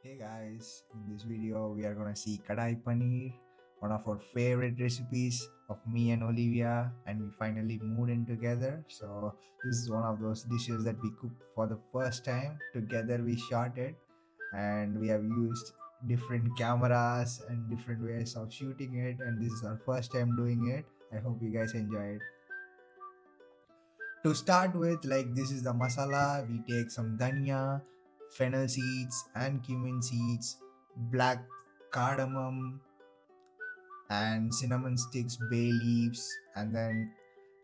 Hey guys, in this video we are gonna see Kadai Paneer, one of our favorite recipes of me and Olivia, and we finally moved in together. So this is one of those dishes that we cooked for the first time. Together we shot it, and we have used different cameras and different ways of shooting it, and this is our first time doing it. I hope you guys enjoy it. To start with, like this is the masala. We take some dhania, fennel seeds and cumin seeds, black cardamom and cinnamon sticks, bay leaves, and then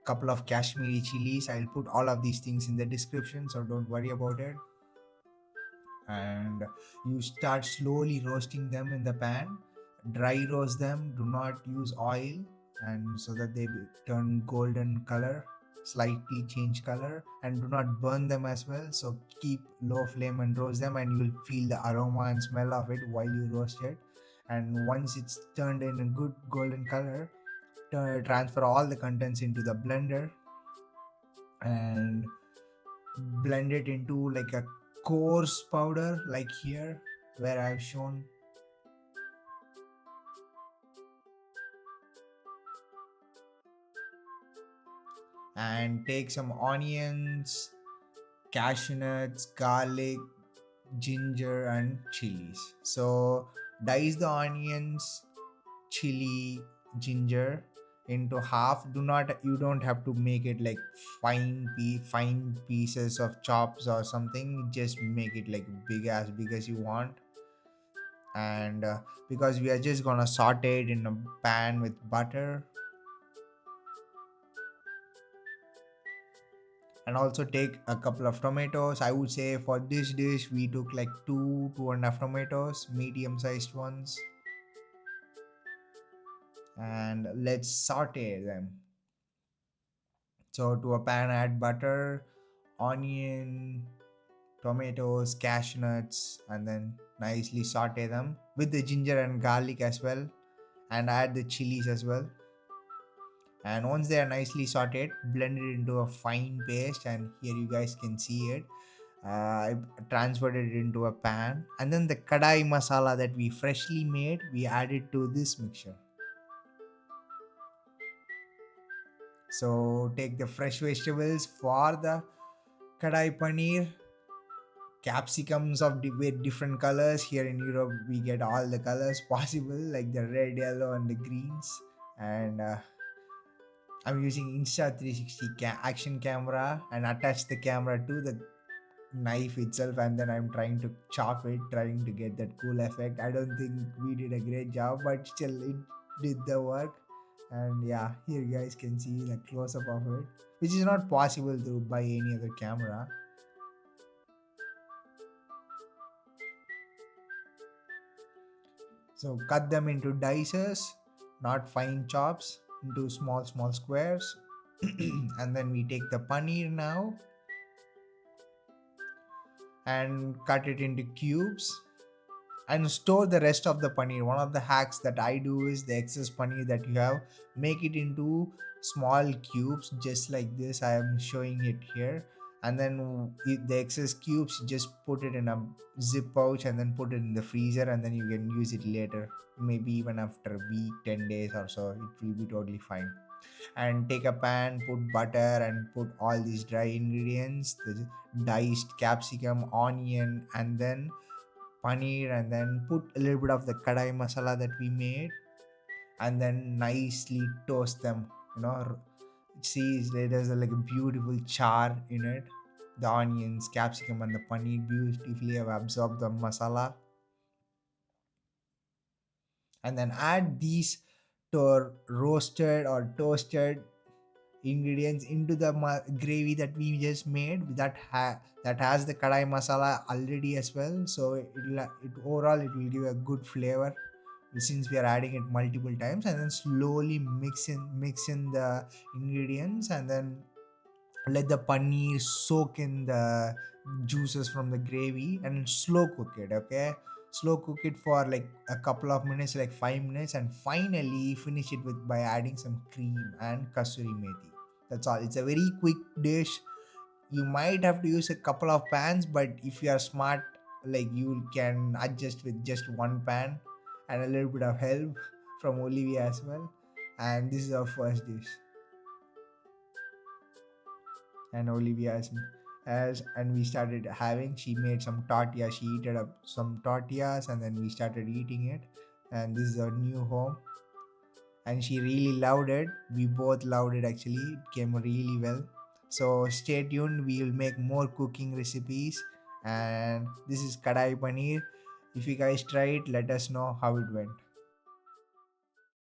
couple of Kashmiri chilies. I'll put all of these things in the description, so don't worry about it. And you start slowly roasting them in the pan. Dry roast them, do not use oil, and so that they turn golden color, slightly change color, and do not burn them as well. So keep low flame and roast them, and you'll feel the aroma and smell of it while you roast it. And once it's turned in a good golden color, transfer all the contents into the blender and blend it into like a coarse powder, like here where I've shown. And take some onions, cashew nuts, garlic, ginger, and chilies. So dice the onions, chili, ginger into half. You don't have to make it like fine pieces of chops or something. Just make it like big as you want. And because we are just gonna saute it in a pan with butter, and also take a couple of tomatoes. I would say for this dish we took like two and a half tomatoes, medium sized ones, and let's saute them. So to a pan, add butter, onion, tomatoes, cashew nuts, and then nicely saute them with the ginger and garlic as well, and add the chilies as well. And once they are nicely sauteed, blend it into a fine paste, and here you guys can see it. I transferred it into a pan, and then the kadai masala that we freshly made, we added to this mixture. So take the fresh vegetables for the kadai paneer, capsicums of with different colors. Here in Europe we get all the colors possible, like the red, yellow, and the greens. And I'm using Insta 360 action camera, and attach the camera to the knife itself, and then I'm trying to chop it, trying to get that cool effect. I don't think we did a great job, but still it did the work. And yeah, here you guys can see the close-up of it, which is not possible to buy any other camera. So cut them into dices, not fine chops, into small squares. And then we take the paneer now and cut it into cubes and store the rest of the paneer. One of the hacks that I do is the excess paneer that you have, make it into small cubes just like this. I am showing it here. And then the excess cubes, just put it in a zip pouch and then put it in the freezer, and then you can use it later, maybe even after a week, 10 days or so. It will be totally fine. And take a pan, put butter, and put all these dry ingredients, the diced capsicum, onion, and then paneer, and then put a little bit of the kadai masala that we made, and then nicely toast them. You know, see, there's like a beautiful char in it. The onions, capsicum, and the paneer beautifully have absorbed the masala. And then add these roasted or toasted ingredients into the gravy that we just made, that has the kadai masala already as well. So it overall it will give a good flavor since we are adding it multiple times. And then slowly mix in the ingredients, and then let the paneer soak in the juices from the gravy, and slow cook it. Okay, slow cook it for like a couple of minutes, like 5 minutes, and finally finish it with by adding some cream and kasuri methi. That's all. It's a very quick dish. You might have to use a couple of pans, but if you are smart, like you can adjust with just one pan and a little bit of help from Olivia as well. And this is our first dish. And Olivia as and we started having, she made some tortillas, she heated up some tortillas and then we started eating it. And this is our new home, and she really loved it. We both loved it actually. It came really well. So stay tuned. We will make more cooking recipes. And this is Kadai Paneer. If you guys try it, let us know how it went.